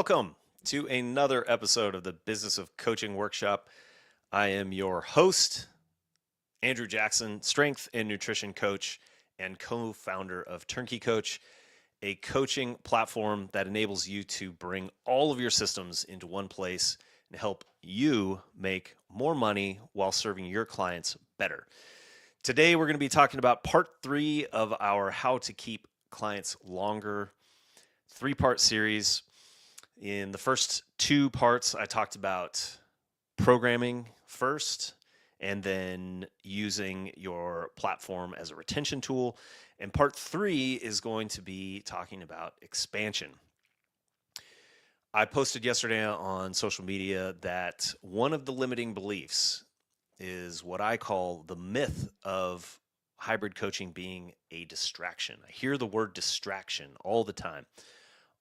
Welcome to another episode of the Business of Coaching Workshop. I am your host, Andrew Jackson, strength and nutrition coach and co-founder of TurnKey Coach, a coaching platform that enables you to bring all of your systems into one place and help you make more money while serving your clients better. Today, we're going to be talking about part 3 of our How to Keep Clients Longer 3-part series. In the first 2 parts, I talked about programming first and then using your platform as a retention tool. And part 3 is going to be talking about expansion. I posted yesterday on social media that one of the limiting beliefs is what I call the myth of hybrid coaching being a distraction. I hear the word distraction all the time.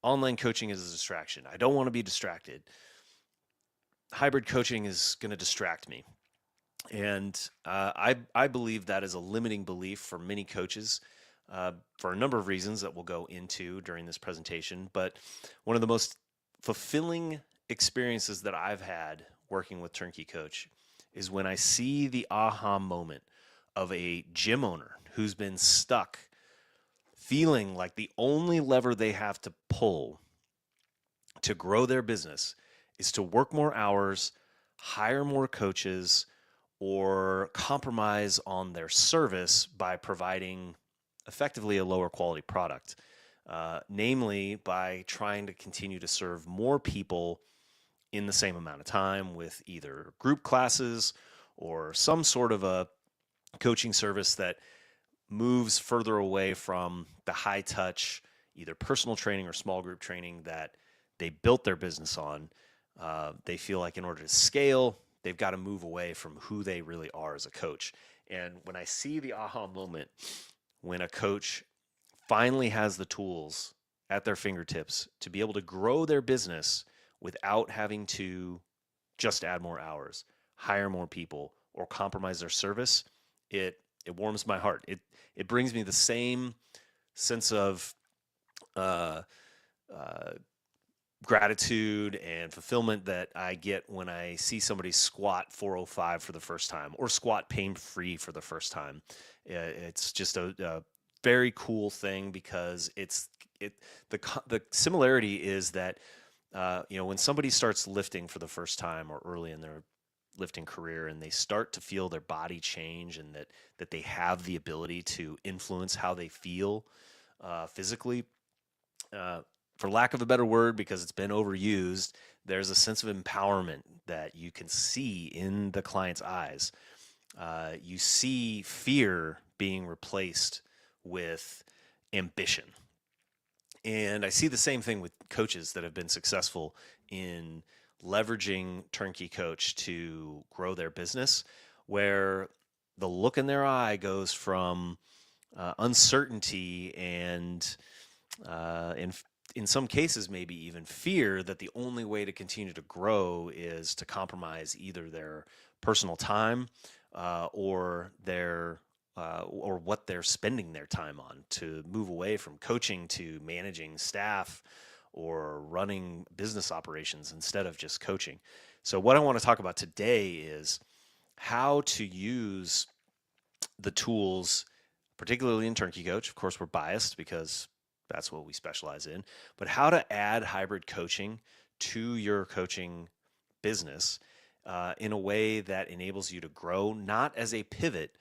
Online coaching is a distraction. I don't want to be distracted. Hybrid coaching is going to distract me. And I believe that is a limiting belief for many coaches for a number of reasons that we'll go into during this presentation. But one of the most fulfilling experiences that I've had working with TurnKey Coach is when I see the aha moment of a gym owner who's been stuck feeling like the only lever they have to pull to grow their business is to work more hours, hire more coaches, or compromise on their service by providing effectively a lower quality product, namely by trying to continue to serve more people in the same amount of time with either group classes or some sort of a coaching service that moves further away from the high touch, either personal training or small group training that they built their business on. They feel like in order to scale, they've got to move away from who they really are as a coach. And when I see the aha moment, when a coach finally has the tools at their fingertips to be able to grow their business without having to just add more hours, hire more people, or compromise their service, it warms my heart. It brings me the same sense of gratitude and fulfillment that I get when I see somebody squat 405 for the first time or squat pain-free for the first time. It's just a very cool thing because the similarity is that when somebody starts lifting for the first time or early in their lifting career and they start to feel their body change and that they have the ability to influence how they feel physically, for lack of a better word, because it's been overused, there's a sense of empowerment that you can see in the client's eyes. You see fear being replaced with ambition. And I see the same thing with coaches that have been successful in leveraging TurnKey Coach to grow their business, where the look in their eye goes from uncertainty and in some cases maybe even fear that the only way to continue to grow is to compromise either their personal time or what they're spending their time on, to move away from coaching to managing staff or running business operations instead of just coaching. So what I want to talk about today is how to use the tools, particularly in TurnKey Coach. Of course, we're biased because that's what we specialize in, but how to add hybrid coaching to your coaching business in a way that enables you to grow, not as a pivot,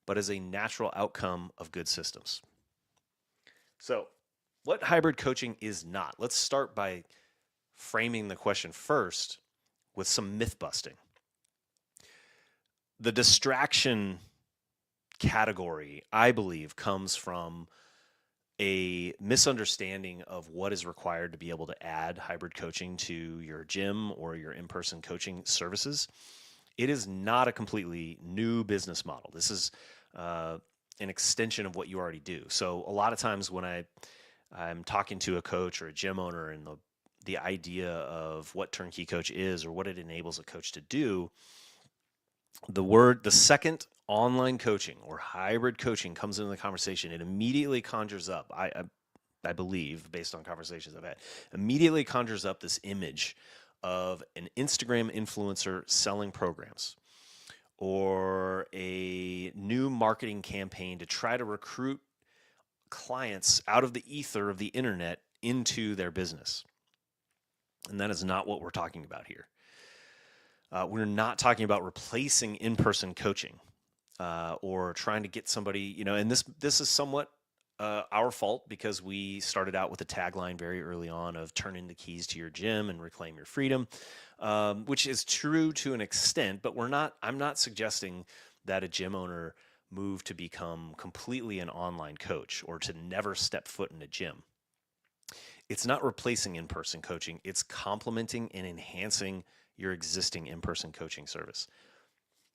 but as a natural outcome of good systems. So, what hybrid coaching is not? Let's start by framing the question first with some myth busting. The distraction category, I believe, comes from a misunderstanding of what is required to be able to add hybrid coaching to your gym or your in-person coaching services. It is not a completely new business model. This is an extension of what you already do. So a lot of times when I'm talking to a coach or a gym owner and the idea of what TurnKey Coach is or what it enables a coach to do, the second online coaching or hybrid coaching comes into the conversation, it immediately conjures up. I believe, based on conversations I've had, immediately conjures up this image of an Instagram influencer selling programs or a new marketing campaign to try to recruit clients out of the ether of the internet into their business. And that is not what we're talking about here. We're not talking about replacing in-person coaching or trying to get somebody, and this is somewhat our fault because we started out with a tagline very early on of turn in the keys to your gym and reclaim your freedom, which is true to an extent, but I'm not suggesting that a gym owner move to become completely an online coach or to never step foot in a gym. It's not replacing in-person coaching. It's complementing and enhancing your existing in-person coaching service.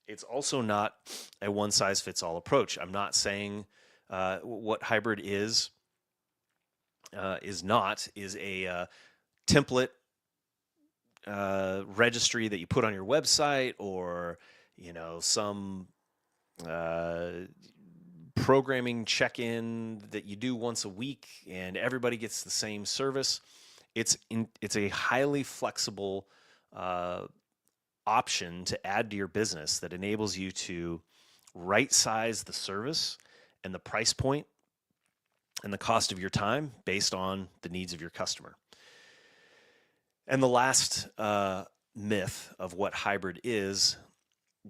It's also not a one-size-fits-all approach. I'm not saying what hybrid is a template registry that you put on your website or some programming check-in that you do once a week and everybody gets the same service. It's a highly flexible option to add to your business that enables you to right size the service and the price point and the cost of your time based on the needs of your customer. And the last myth of what hybrid is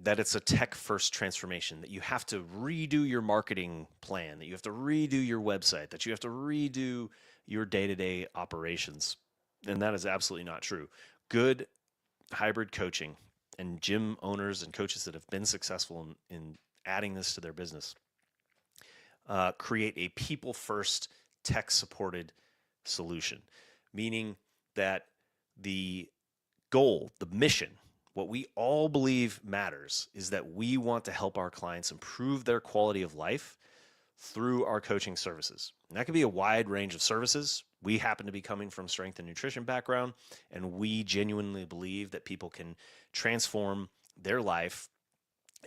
that it's a tech-first transformation, that you have to redo your marketing plan, that you have to redo your website, that you have to redo your day-to-day operations. And that is absolutely not true. Good hybrid coaching and gym owners and coaches that have been successful in adding this to their business create a people-first, tech-supported solution, meaning that the goal, the mission, what we all believe matters is that we want to help our clients improve their quality of life through our coaching services. And that can be a wide range of services. We happen to be coming from strength and nutrition background, and we genuinely believe that people can transform their life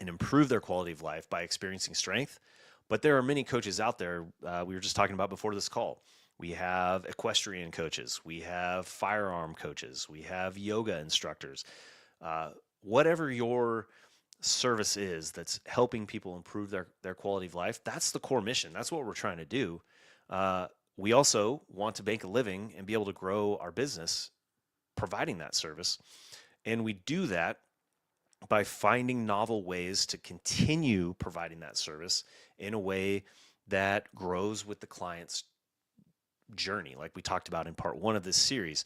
and improve their quality of life by experiencing strength. But there are many coaches out there. We were just talking about before this call. We have equestrian coaches. We have firearm coaches. We have yoga instructors. Whatever your service is that's helping people improve their quality of life, that's the core mission. That's what we're trying to do. We also want to make a living and be able to grow our business providing that service. And we do that by finding novel ways to continue providing that service in a way that grows with the client's journey, like we talked about in part 1 of this series.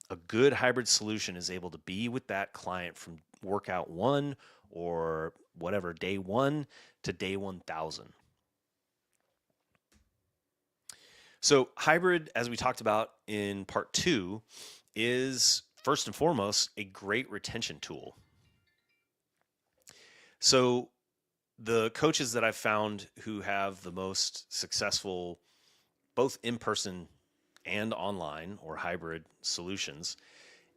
A good hybrid solution is able to be with that client from workout 1 or whatever, day 1 to day 1,000. So hybrid, as we talked about in part 2, is first and foremost a great retention tool. So the coaches that I've found who have the most successful, both in-person and online or hybrid solutions,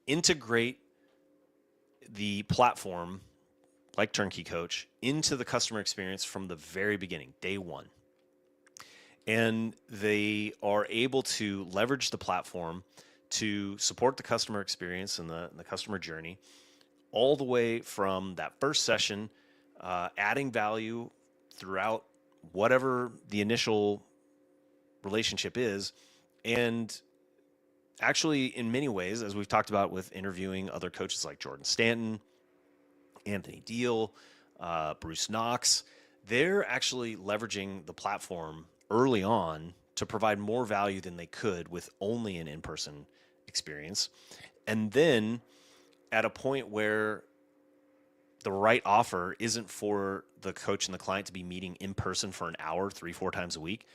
integrate the platform like TurnKey Coach into the customer experience from the very beginning, day 1. And they are able to leverage the platform to support the customer experience and the customer journey all the way from that first session, adding value throughout whatever the initial relationship is. And actually, in many ways, as we've talked about with interviewing other coaches like Jordan Stanton, Anthony Deal, Bruce Knox, they're actually leveraging the platform early on to provide more value than they could with only an in-person experience. And then at a point where the right offer isn't for the coach and the client to be meeting in person for an hour, 3-4 times a week,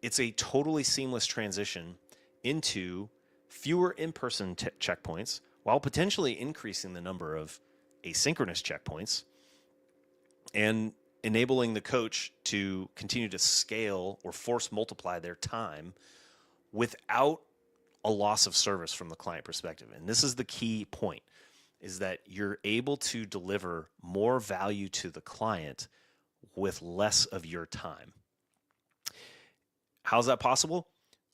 it's a totally seamless transition into fewer in-person checkpoints while potentially increasing the number of asynchronous checkpoints and enabling the coach to continue to scale or force multiply their time without a loss of service from the client perspective. And this is the key point, is that you're able to deliver more value to the client with less of your time. How's that possible?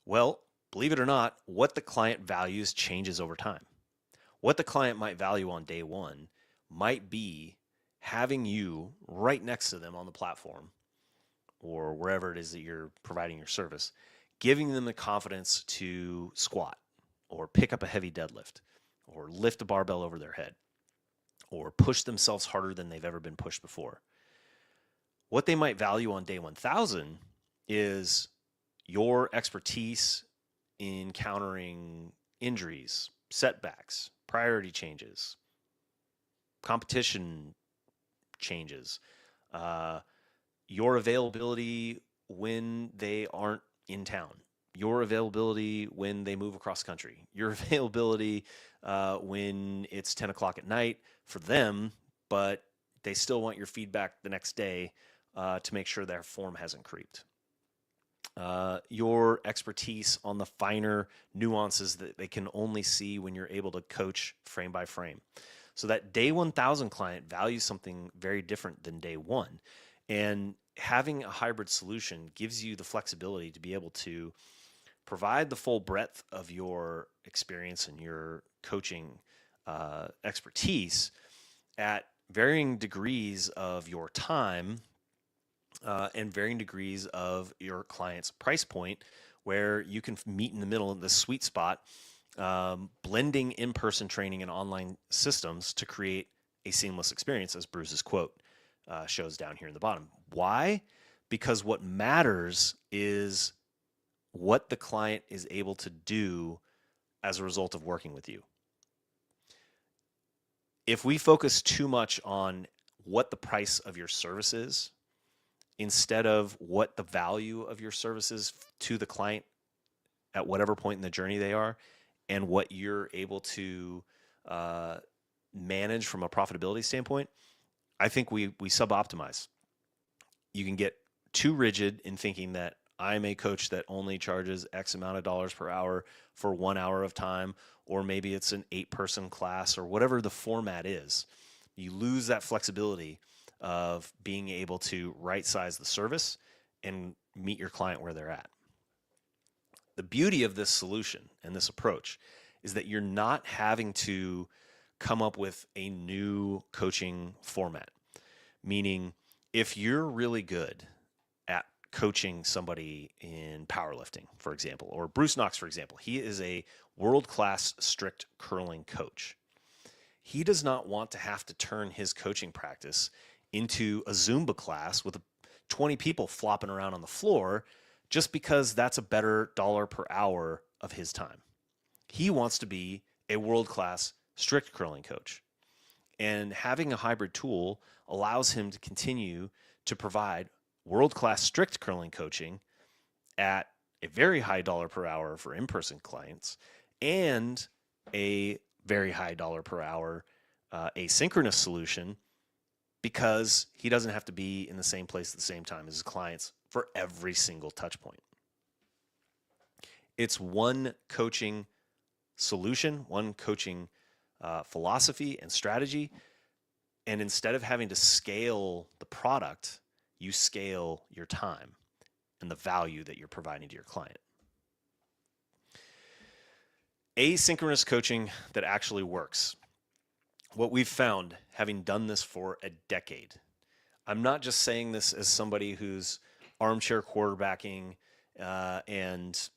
Well, believe it or not, what the client values changes over time. What the client might value on day one might be having you right next to them on the platform or wherever it is that you're providing your service, giving them the confidence to squat or pick up a heavy deadlift or lift a barbell over their head or push themselves harder than they've ever been pushed before. What they might value on day 1000 is your expertise in countering injuries, setbacks, priority changes, competition changes, your availability when they aren't in town, your availability when they move across country, your availability when it's 10 o'clock at night for them, but they still want your feedback the next day to make sure their form hasn't creeped. Your expertise on the finer nuances that they can only see when you're able to coach frame by frame. So that day 1000 client values something very different than day one. And having a hybrid solution gives you the flexibility to be able to provide the full breadth of your experience and your coaching expertise at varying degrees of your time and varying degrees of your client's price point, where you can meet in the middle in the sweet spot, blending in-person training and online systems to create a seamless experience, as Bruce's quote shows down here in the bottom. Why? Because what matters is what the client is able to do as a result of working with you. If we focus too much on what the price of your service is, instead of what the value of your service is to the client at whatever point in the journey they are, and what you're able to manage from a profitability standpoint, I think we sub-optimize. You can get too rigid in thinking that I'm a coach that only charges X amount of dollars per hour for 1 hour of time, or maybe it's an 8-person class or whatever the format is. You lose that flexibility of being able to right size the service and meet your client where they're at. The beauty of this solution and this approach is that you're not having to come up with a new coaching format. Meaning, if you're really good at coaching somebody in powerlifting, for example, or Bruce Knox, for example, he is a world-class strict curling coach. He does not want to have to turn his coaching practice into a Zumba class with 20 people flopping around on the floor just because that's a better dollar per hour of his time. He wants to be a world-class strict curling coach. And having a hybrid tool allows him to continue to provide world-class strict curling coaching at a very high dollar per hour for in-person clients and a very high dollar per hour asynchronous solution, because he doesn't have to be in the same place at the same time as his clients for every single touch point. It's one coaching solution, one coaching philosophy and strategy. And instead of having to scale the product, you scale your time and the value that you're providing to your client. Asynchronous coaching that actually works. What we've found, having done this for a decade, I'm not just saying this as somebody who's armchair quarterbacking and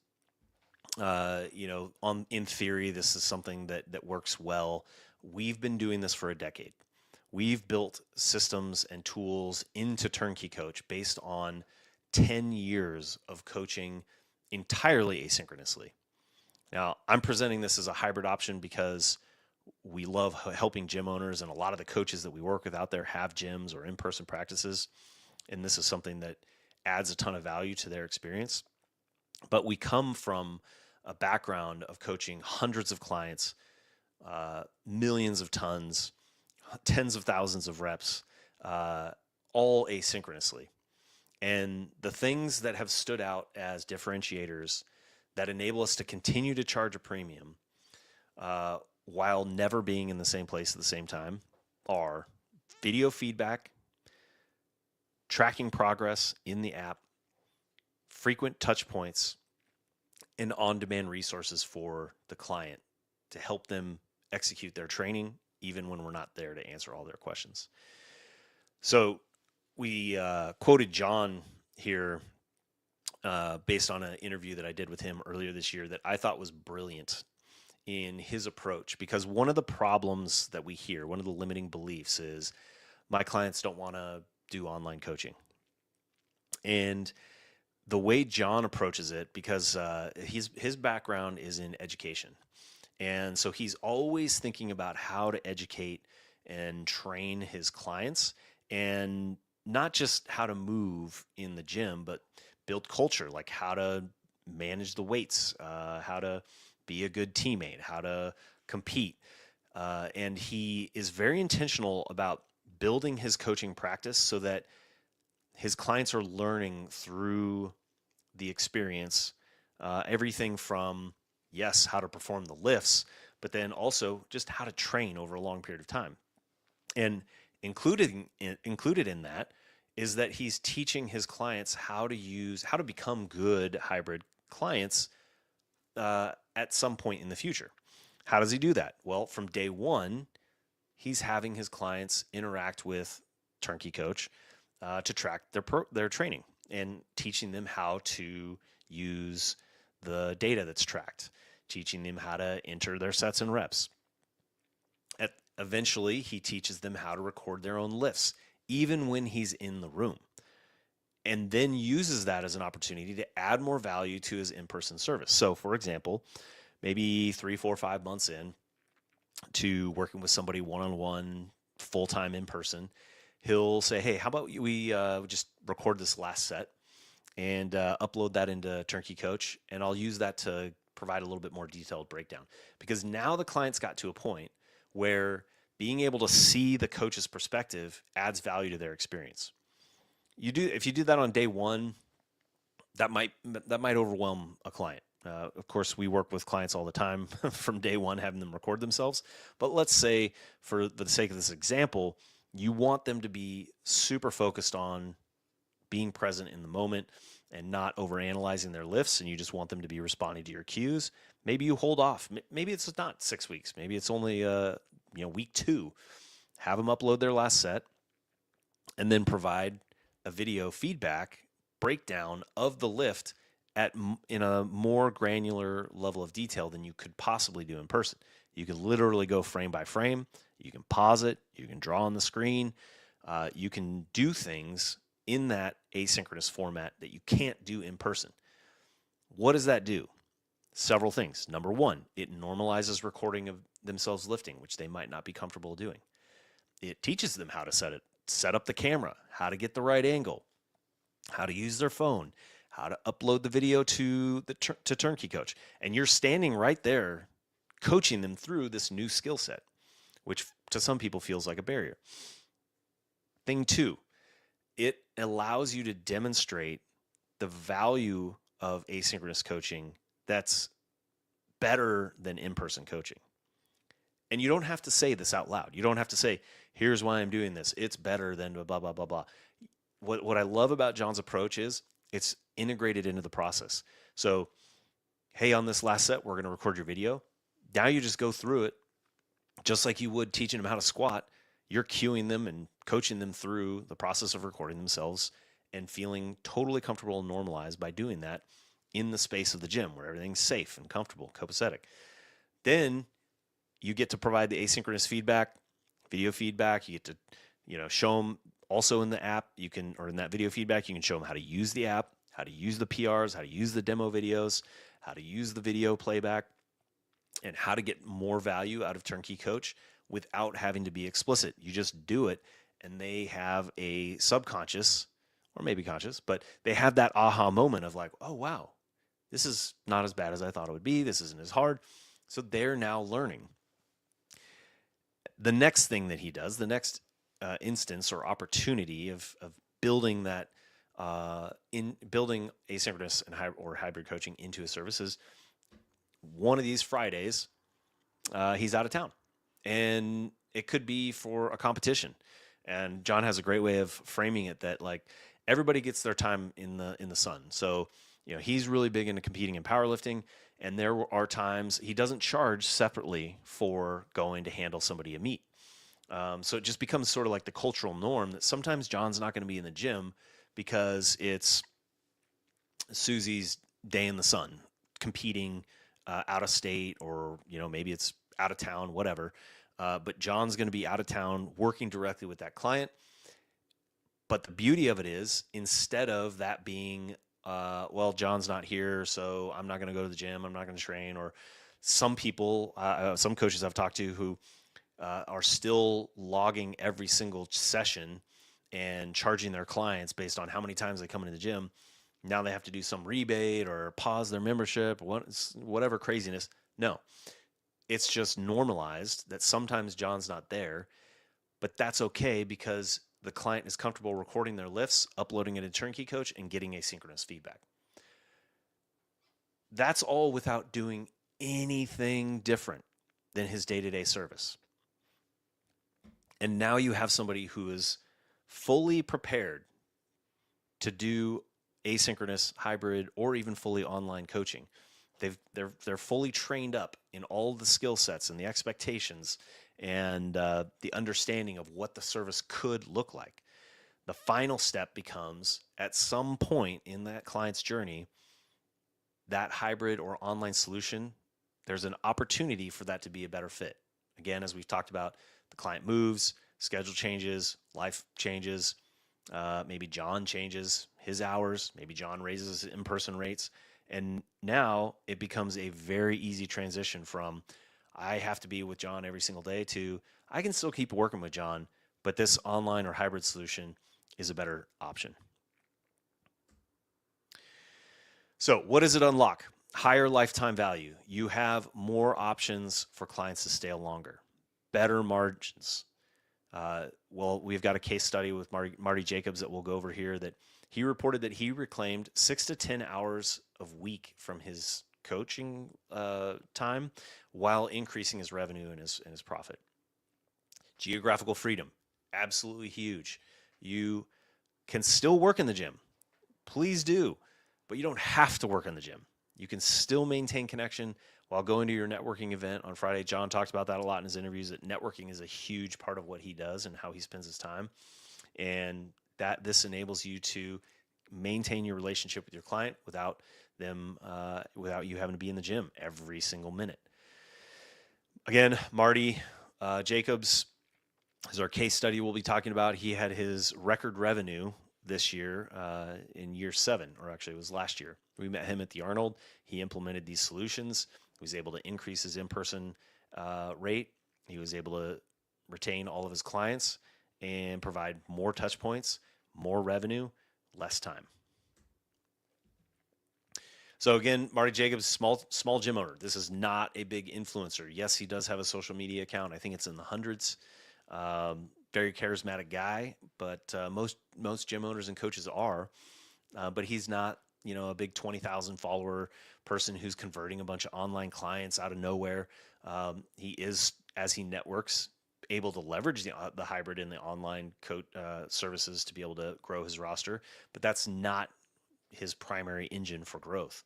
in theory, this is something that works well. We've been doing this for a decade. We've built systems and tools into TurnKey Coach based on 10 years of coaching entirely asynchronously. Now, I'm presenting this as a hybrid option because we love helping gym owners, and a lot of the coaches that we work with out there have gyms or in-person practices, and this is something that adds a ton of value to their experience. But we come from a background of coaching hundreds of clients, millions of tons, tens of thousands of reps, all asynchronously. And the things that have stood out as differentiators that enable us to continue to charge a premium while never being in the same place at the same time are video feedback, tracking progress in the app, frequent touch points, and on-demand resources for the client to help them execute their training, even when we're not there to answer all their questions. So we quoted John here based on an interview that I did with him earlier this year that I thought was brilliant in his approach, because one of the problems that we hear, one of the limiting beliefs is my clients don't want to do online coaching. And the way John approaches it, because his background is in education, and so he's always thinking about how to educate and train his clients, and not just how to move in the gym, but build culture, like how to manage the weights, how to be a good teammate, how to compete. And he is very intentional about building his coaching practice so that his clients are learning through the experience, everything from, yes, how to perform the lifts, but then also just how to train over a long period of time. And included in that is that he's teaching his clients how to become good hybrid clients at some point in the future. How does he do that? Well, from day one, he's having his clients interact with TurnKey Coach to track their training, and teaching them how to use the data that's tracked, teaching them how to enter their sets and reps. Eventually, he teaches them how to record their own lifts, even when he's in the room, and then uses that as an opportunity to add more value to his in-person service. So, for example, maybe 3, 4, 5 months in to working with somebody one-on-one, full-time in person, he'll say, hey, how about we just record this last set and upload that into TurnKey Coach, and I'll use that to provide a little bit more detailed breakdown. Because now the client's got to a point where being able to see the coach's perspective adds value to their experience. If you do that on day one, that might overwhelm a client. Of course, we work with clients all the time from day one, having them record themselves. But let's say, for the sake of this example, you want them to be super focused on being present in the moment and not overanalyzing their lifts, and you just want them to be responding to your cues. Maybe you hold off. Maybe it's not 6 weeks. Maybe it's only week 2. Have them upload their last set, and then provide a video feedback breakdown of the lift in a more granular level of detail than you could possibly do in person. You can literally go frame by frame. You can pause it. You can draw on the screen. You can do things in that asynchronous format that you can't do in person. What does that do? Several things. Number one, it normalizes recording of themselves lifting, which they might not be comfortable doing. It teaches them how to set up the camera, how to get the right angle, how to use their phone, how to upload the video to TurnKey Coach. And you're standing right there coaching them through this new skill set, which to some people feels like a barrier. Thing two, it allows you to demonstrate the value of asynchronous coaching that's better than in-person coaching. And you don't have to say this out loud. You don't have to say, here's why I'm doing this. It's better than blah, blah, blah, blah. What I love about John's approach is it's integrated into the process. So, hey, on this last set, we're going to record your video. Now you just go through it just like you would teaching them how to squat. You're cueing them and coaching them through the process of recording themselves and feeling totally comfortable and normalized by doing that in the space of the gym where everything's safe and comfortable, copacetic. Then you get to provide the asynchronous feedback, video feedback. You get to, show them also in the app, or in that video feedback, you can show them how to use the app, how to use the PRs, how to use the demo videos, how to use the video playback, and how to get more value out of TurnKey Coach without having to be explicit. You just do it, and they have a subconscious, or maybe conscious, but they have that aha moment of like, oh, wow, this is not as bad as I thought it would be. This isn't as hard. So they're now learning. The next thing that he does, the next instance or opportunity of building that, building asynchronous and hybrid coaching into his services, one of these Fridays, he's out of town, and it could be for a competition. And John has a great way of framing it that like everybody gets their time in the sun. So He's really big into competing in powerlifting, and there are times he doesn't charge separately for going to handle somebody a meet. So it just becomes sort of like the cultural norm that sometimes John's not going to be in the gym because it's Susie's day in the sun competing out of state, or maybe it's out of town, whatever. But John's going to be out of town working directly with that client. But the beauty of it is, instead of that being, well, John's not here, so I'm not going to go to the gym, I'm not going to train, or some people, some coaches I've talked to who are still logging every single session and charging their clients based on how many times they come into the gym. Now they have to do some rebate or pause their membership, whatever craziness. No, it's just normalized that sometimes John's not there, but that's okay because the client is comfortable recording their lifts, uploading it in TurnKey Coach, and getting asynchronous feedback. That's all without doing anything different than his day-to-day service. And now you have somebody who is fully prepared to do asynchronous, hybrid, or even fully online coaching. They're fully trained up in all the skill sets and the expectations and the understanding of what the service could look like. The final step becomes, at some point in that client's journey, that hybrid or online solution, there's an opportunity for that to be a better fit. Again, as we've talked about, the client moves, schedule changes, life changes, maybe John changes his hours, maybe John raises his in-person rates, and now it becomes a very easy transition from I have to be with John every single day to I can still keep working with John, but this online or hybrid solution is a better option. So what does it unlock? Higher lifetime value. You have more options for clients to stay longer, better margins. Well, we've got a case study with Marty Jacobs that we'll go over here, that he reported that he reclaimed 6 to 10 hours a week from his coaching time while increasing his revenue and his profit. Geographical freedom, absolutely huge. You can still work in the gym. Please do, but you don't have to work in the gym. You can still maintain connection while going to your networking event on Friday. John talked about that a lot in his interviews, that networking is a huge part of what he does and how he spends his time. And that this enables you to maintain your relationship with your client without you having to be in the gym every single minute. Again, Marty Jacobs is our case study we'll be talking about. He had his record revenue this year in year 7, or actually it was last year. We met him at the Arnold. He implemented these solutions. He was able to increase his in-person rate. He was able to retain all of his clients and provide more touch points, more revenue, less time. So again, Marty Jacobs, small gym owner. This is not a big influencer. Yes, he does have a social media account. I think it's in the hundreds. Very charismatic guy, but most gym owners and coaches are. But he's not, a big 20,000 follower person who's converting a bunch of online clients out of nowhere. He is, as he networks, able to leverage the hybrid and the online services to be able to grow his roster, but that's not his primary engine for growth.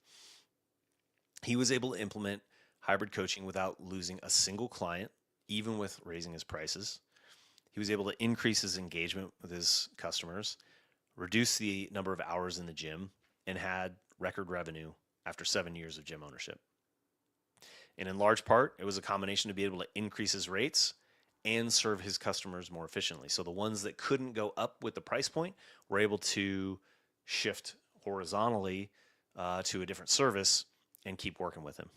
He was able to implement hybrid coaching without losing a single client, even with raising his prices. He was able to increase his engagement with his customers, reduce the number of hours in the gym, and had record revenue after 7 years of gym ownership. And in large part, it was a combination to be able to increase his rates and serve his customers more efficiently. So the ones that couldn't go up with the price point were able to shift horizontally to a different service and keep working with him.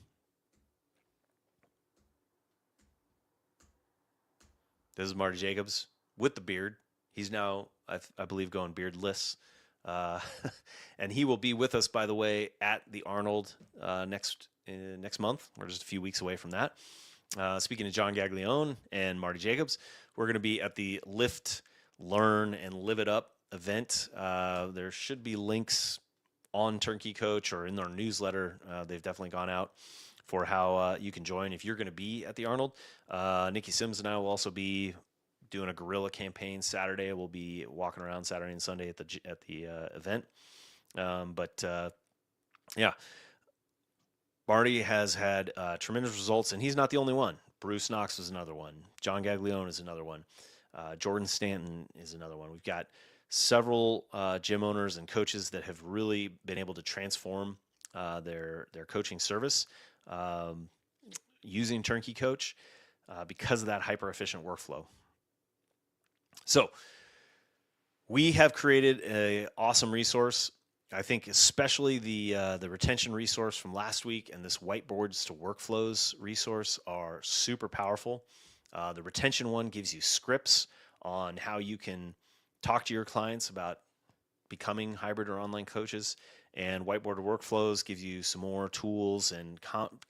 This is Marty Jacobs with the beard. He's now, I believe, going beardless. And he will be with us, by the way, at the Arnold next month. We're just a few weeks away from that. Speaking of John Gaglione and Marty Jacobs, we're going to be at the Lift, Learn, and Live It Up event. There should be links on TurnKey Coach or in our newsletter. They've definitely gone out for how you can join if you're going to be at the Arnold. Nikki Sims and I will also be doing a guerrilla campaign Saturday. We'll be walking around Saturday and Sunday at the event. But Yeah. Marty has had tremendous results, and he's not the only one. Bruce Knox is another one. John Gaglione is another one. Jordan Stanton is another one. We've got several gym owners and coaches that have really been able to transform their coaching service um, using Turnkey Coach because of that hyper efficient workflow. So we have created an awesome resource. I think especially the retention resource from last week and this whiteboards to workflows resource are super powerful. The retention one gives you scripts on how you can talk to your clients about becoming hybrid or online coaches, and whiteboard workflows gives you some more tools and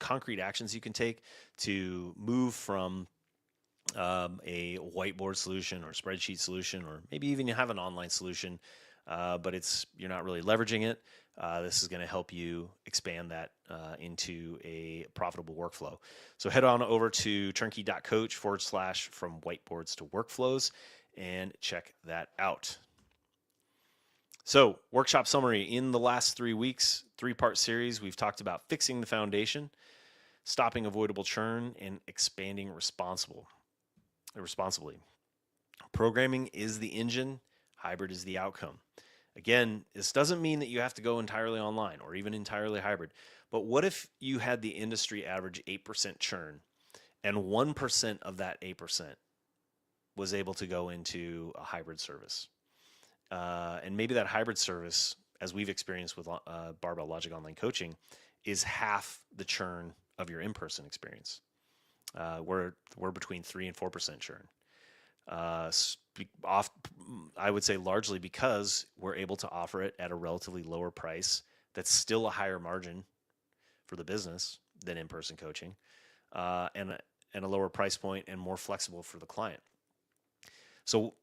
concrete actions you can take to move from a whiteboard solution or spreadsheet solution, or maybe even you have an online solution, but you're not really leveraging it. This is going to help you expand that into a profitable workflow. So head on over to turnkey.coach/from whiteboards to workflows and check that out. So, workshop summary. In the last 3 weeks, 3-part series, we've talked about fixing the foundation, stopping avoidable churn, and expanding responsibly. Programming is the engine, hybrid is the outcome. Again, this doesn't mean that you have to go entirely online or even entirely hybrid. But what if you had the industry average 8% churn and 1% of that 8% was able to go into a hybrid service? And maybe that hybrid service, as we've experienced with Barbell Logic Online Coaching, is half the churn of your in-person experience. We're between 3 and 4% churn. I would say largely because we're able to offer it at a relatively lower price that's still a higher margin for the business than in-person coaching, and a lower price point and more flexible for the client. So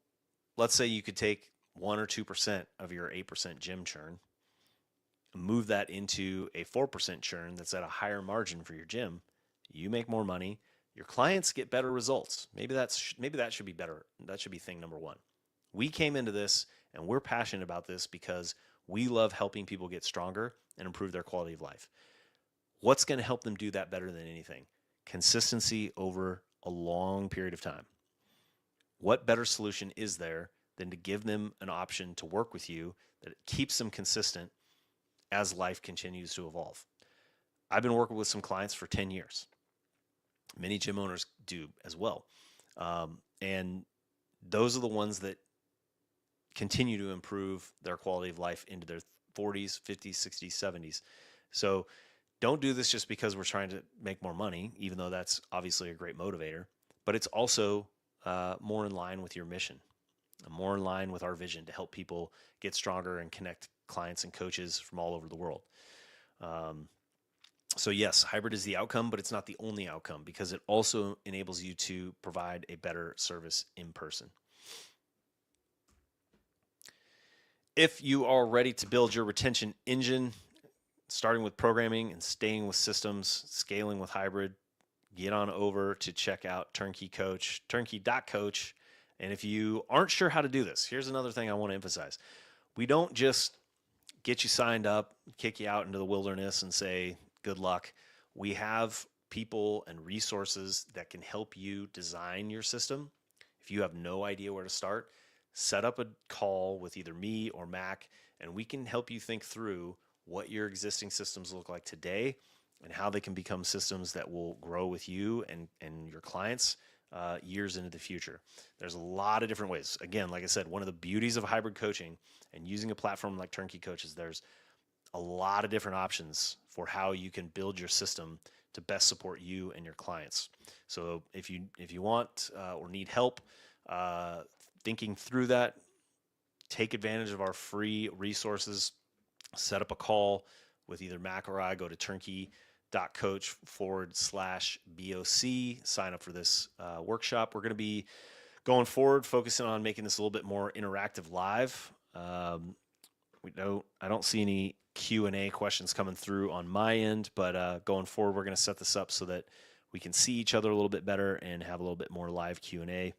let's say you could take 1 or 2% of your 8% gym churn, move that into a 4% churn that's at a higher margin for your gym. You make more money. Your clients get better results. Maybe that should be better. That should be thing number one. We came into this and we're passionate about this because we love helping people get stronger and improve their quality of life. What's going to help them do that better than anything? Consistency over a long period of time. What better solution is there than to give them an option to work with you that keeps them consistent as life continues to evolve? I've been working with some clients for 10 years. Many gym owners do as well. And those are the ones that continue to improve their quality of life into their 40s, 50s, 60s, 70s. So don't do this just because we're trying to make more money, even though that's obviously a great motivator, but it's also more in line with your mission, more in line with our vision to help people get stronger and connect clients and coaches from all over the world. So yes, hybrid is the outcome, but it's not the only outcome because it also enables you to provide a better service in person. If you are ready to build your retention engine, starting with programming and staying with systems, scaling with hybrid, get on over to check out Turnkey Coach, turnkey.coach. And if you aren't sure how to do this, here's another thing I want to emphasize. We don't just get you signed up, kick you out into the wilderness and say, good luck. We have people and resources that can help you design your system. If you have no idea where to start, set up a call with either me or Mac, and we can help you think through what your existing systems look like today and how they can become systems that will grow with you and your clients years into the future. There's a lot of different ways. Again, like I said, one of the beauties of hybrid coaching and using a platform like Turnkey Coach is there's a lot of different options for how you can build your system to best support you and your clients. So if you want or need help thinking through that, take advantage of our free resources. Set up a call with either Mac or I. Go to turnkey.coach/BOC. Sign up for this workshop. We're going to be going forward focusing on making this a little bit more interactive live. I don't see any Q&A questions coming through on my end, but going forward, we're going to set this up so that we can see each other a little bit better and have a little bit more live Q&A.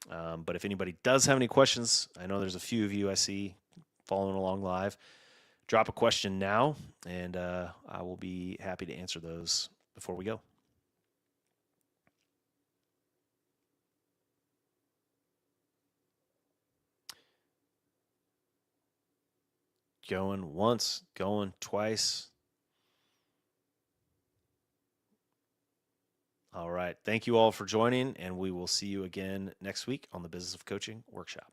But if anybody does have any questions, I know there's a few of you I see following along live. drop a question now, and I will be happy to answer those before we go. Going once, going twice. All right. Thank you all for joining, and we will see you again next week on the Business of Coaching Workshop.